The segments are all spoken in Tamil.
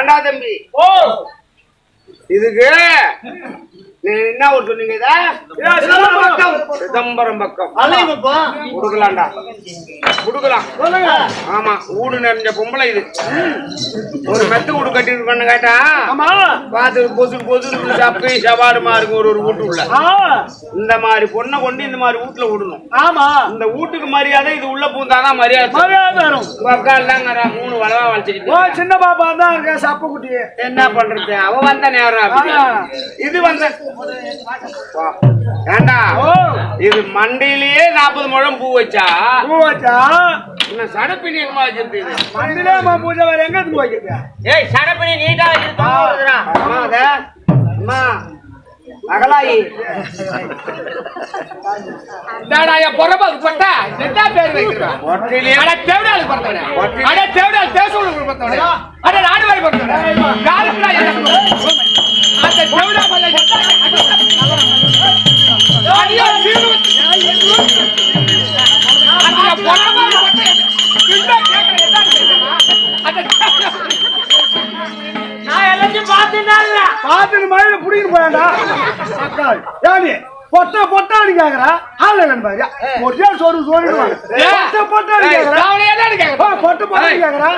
ஏண்டா தம்பி இதுக்கு நீ என்ன ஊர் சொன்னீங்க? சிதம்பரம் பக்கம் குடுக்கலாம்டா, குடுக்கலாம். ஆமா, ஊடு நிறைஞ்ச பொம்பளை இது. ஒரு மெத்து வீடு கட்டி இருக்கணும் கேட்டா பாத்து பொசு பொசு சப்பி சவாடுமா இருக்கும் ஒரு வீட்டு உள்ள. இந்த மாதிரி பொண்ணை கொண்டு இந்த மாதிரி வீட்டுல விடணும். ஆமா, இந்த வீட்டுக்கு மரியாதை இது உள்ள பூந்தாதான் மரியாதை வரும். பக்கால்லாம் 3 வளவா வளைச்சிட்டு சின்ன பாப்பா தான் சப்பு குட்டி என்ன பண்றது? அவ வந்த நேரம் இது வந்த ஏண்டா இது மண்டியிலேயே 40 முழம் பூ வச்சா இன்னும் சடப்பினி என்னமா வச்சிருக்கு? மண்டியிலே பூஜை வேற எங்க இருந்து வைக்கிறது? ஏய், சடப்பினி நீட்டா வச்சிருக்கா அகலாயி பொறப்பாக்கு பட்டா என்ன பேர் வைக்கிறான்? தேவடாளு பறந்தவனே, அட தேவடாளு தேசோடு பறந்தவனே, அட நாடுவாரி பறந்தவனே, காலுக்குடா அந்த தேவடா பல்ல ஐயோ சீரு அந்த பொறப்பா பட்டா கிட்ட கேக்குற என்ன கேக்குறா? அந்த நான் எல்லாத்தையும் பாத்துட்டான்ல பாத்துட்டு மாதிரி புடிக்கிட்டு போயாண்டா அக்கா யானி பொட்ட பொட்ட அடிக்காங்கறா ஆள நண்பா ஒரே சோறு சோறுடுவாங்க பொட்ட பொட்ட அடிக்காங்கறா அவளே என்ன அடிக்காங்க பொட்ட பொட்ட அடிக்காங்கறா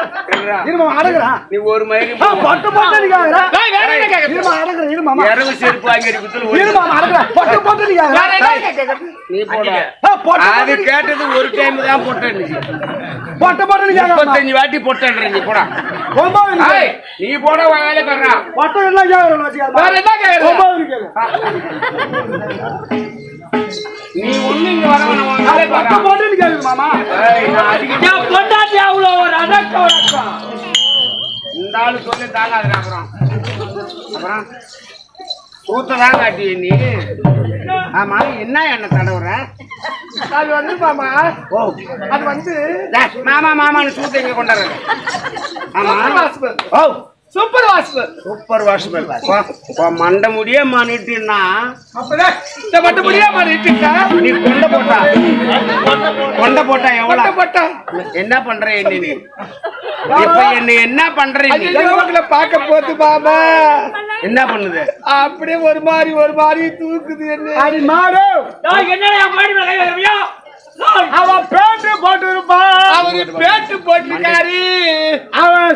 இருமா அடக்குறா நீ ஒரு மயிரி பொட்ட பொட்ட அடிக்காங்கறா டேய் வேற என்ன கேக்குற? இருமா அடக்குறா இருமா இரவு செருப்பு வாங்கி குத்துல இருமா அடக்குறா பொட்ட பொட்ட அடிக்காங்கறா வேற என்ன கேக்குற? நீ போடா அது கேட்டது ஒரு டைம் தான் பொட்டன்னு பொட்ட பொட்ட அடிக்காங்க 35 வாட்டி பொட்டன்றீங்க நீ போடா ரொம்ப ஏய் நீ போடா வேலை பண்றா பொட்ட என்ன கேக்குற வச்சியா வேற என்ன கேக்குற? ரொம்ப கேக்குற நீ ஒண்ணு இங்க வரவன வாங்கலே பக்க போட்டு கேக்குது மாமா. ஏய் நான் அடிக்க பொண்டாட்டி அவ்ளோ ஒரு அடக்க இந்த ஆளு சொல்லி தாங்காதடா. அப்புறம் சூத்ததான் காட்டி நீ. ஆமா என்ன என்ன தடவுற? அது வந்து மாமா ஓ அது வந்து மாமா மாமான்னு சூத்த இங்க கொண்டாரு. ஆமா ஓ சூப்பர் வாஷ்பர் சூப்பர் வாஷ்பர் மண்ட முடியே மானிட்டுன்னா அப்பதான் இந்த மண்ட முடியே மானிட்டுக்கா நீ கொண்ட போட்டா எவ்வளவு போட்டா என்ன பண்ற என்ன நீ இப்ப என்ன பண்ற நீ பாக்க போது பாபா என்ன பண்ணுது? அப்படியே ஒரு மாதிரி தூக்குது என்ன அடி மாடு என்னடா மாடு வரவியா? அவன் பேட்டு போட்டு இருப்பா. அவரு பேட்டு போட்டிருக்காரு. அவன்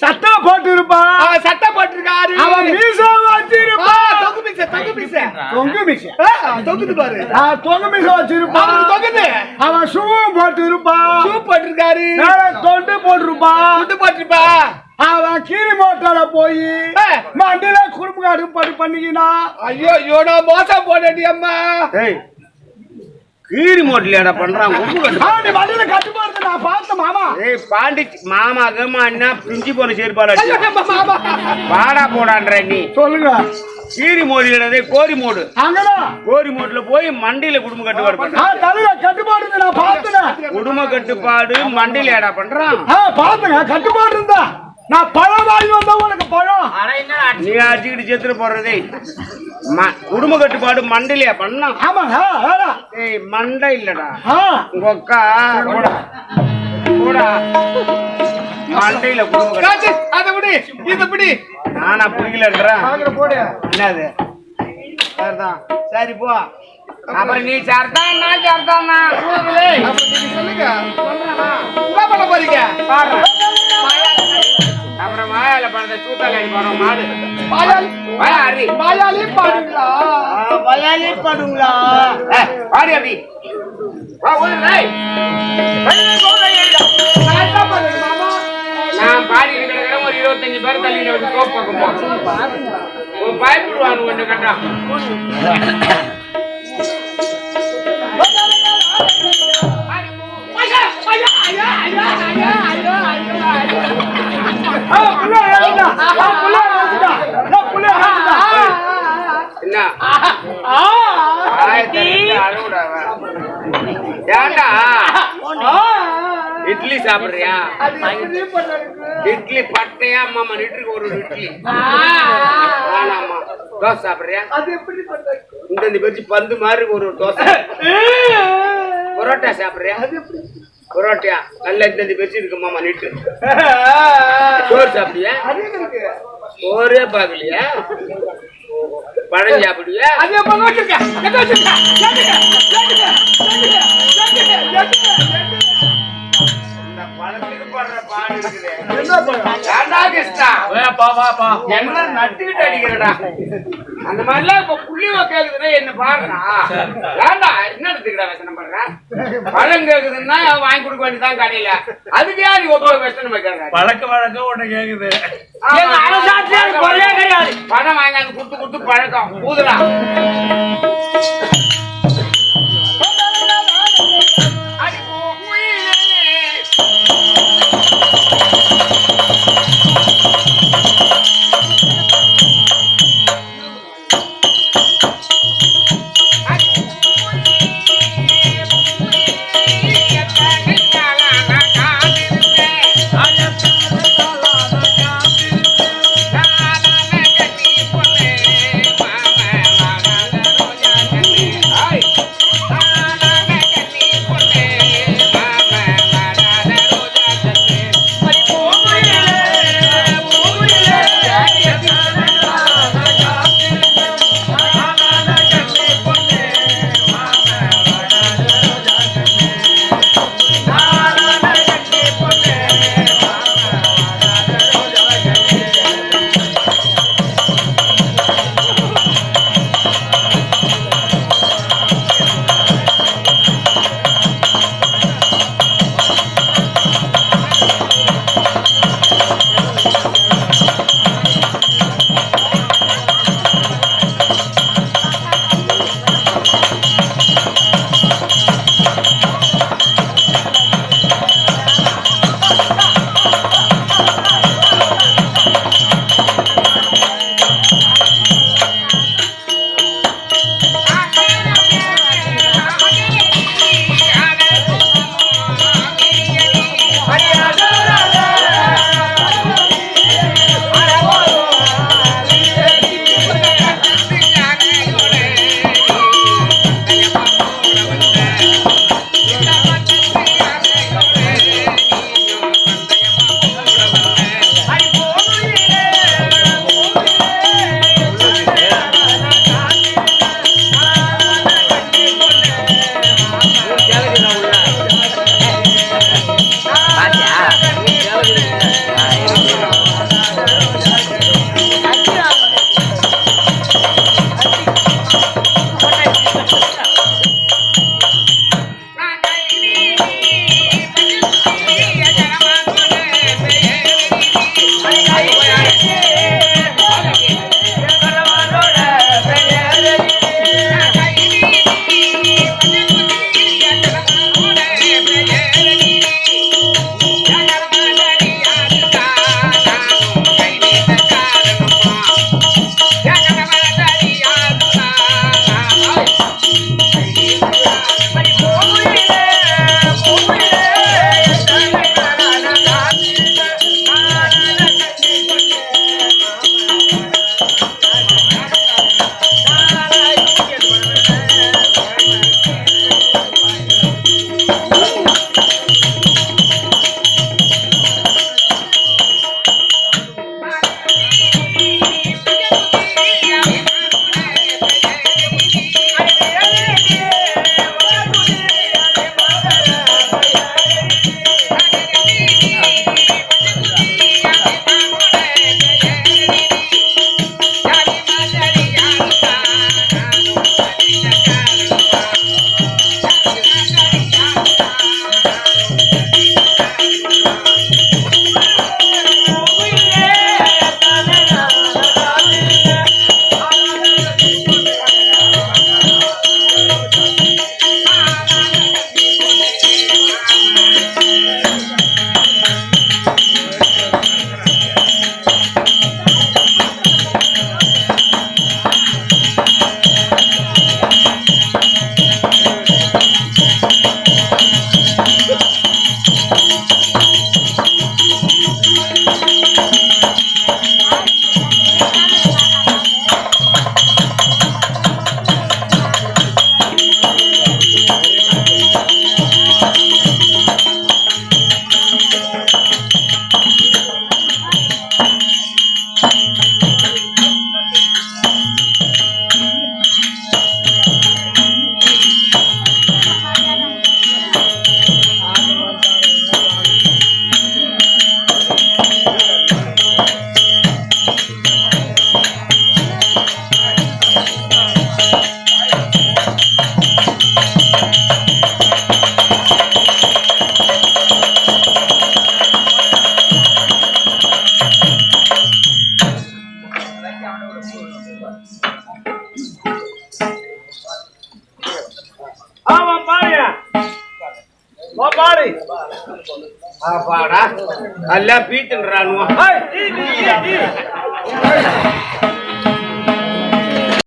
சட்டை போட்டு இருப்பா. அவன் சட்டை போட்டிருக்காரு. அவன் மீச வச்சிருப்பா. தொங்கு மீச தொங்குது பாரு. தொங்கு மீச வச்சிருப்பா. தொங்குது. அவன் ஷூவும் போட்டு இருப்பா. ஷூ போட்டிருக்காரு. தொண்டு போட்டிருப்பா. அவன் கீரி மோட்டால போய் மண்டில குறும்பு காடு பண்ணிக்கினா. ஐயோ யோடா மோசம் போனடி அம்மா. கீரி மோட்டலியாடா பண்றான் வண்டியில கட்டுப்பாடு நான் பார்த்தேன் மாமா. ஏய் பாண்டி மாமா கம்மா என்ன பிஞ்சி போன சேர்ப்பாடா பாடா போடான்ற நீ சொல்லுங்க. கீரி மோடிலதே கோரி மோடு அங்கடா கோரி மோட்ல போய் மண்டியில குடும்ப கட்டுப்பாடு பண்றான். தலையில கட்டுப்பாடு நான் பார்த்தேன். குடும்ப கட்டுப்பாடு மண்டியில ஏடா பண்றான். பார்த்தேன் கட்டுப்பாடு இருந்தா நான் பழம் வாங்கி வந்தா உனக்கு பழம் நீ அடிச்சுக்கிட்டு செத்துட்டு போறதே குடும்ப கட்டுப்பாடு மண்டையிலயா பண்ணா? ஆமா ஏய் மண்டை இல்லடா உங்க அக்கா கூட மண்டையில குடும்ப அதை விடு இதை பிடி நானா பிடிக்கலன்றேன். என்னது சரிதான் சரி போ. அப்புறம் நீ சேர்த்தான் நான் சேர்த்தான்னா சொல்லுங்க என்ன பண்ண போறீங்க பாரு. அப்புறம் வாயால பணத்தை சூத்தால போறோம் மாடு வாயாலி பாடுங்களா வாயாலி பாடுங்களா பாடி அப்படி நான் பாடி இருக்கிற ஒரு 25 பேர் தள்ளி கோப்பம் பயப்படுவானு ஒண்ணு கண்டான். இட்லி சாப்பிடுறியா? இட்லி பட்டையா அம்மா லிட்டருக்கு ஒரு இட்லி தோசை சாப்பிடுறியா? இந்த பறிச்சு பந்து மாதிரி ஒரு தோசை. பரோட்டா சாப்பிடுறியா? புரோட்டியா நல்ல இந்த பெருசு இருக்கு மாமா நீட்டு சோறு சாப்பிட்டியா சோறே பாக்கலையா பழம் சாப்பிடுவியா அதே பழத்துக்கு போடுற பாடு இருக்குது என்ன நட்டுக்கிட்டு அடிக்கிறடா அந்த மாதிரிலாம் இப்ப புள்ளிவ கேக்குதுன்னா என்ன பாருடா ஏண்டா என்ன எடுத்துக்கிறா வசனம் பண்றேன் பழம் கேக்குதுன்னா வாங்கி கொடுக்க வேண்டியதான் கடையில அதுக்கு யார் நீ ஒவ்வொரு வசனம் வைக்கிறாங்க வழக்கம் ஒண்ணு கேக்குது பணம் வாங்கி குடுத்து பழக்கம் ஊதுடா பாடு பாடா எல்லாம் பீத்துன்றானுவோ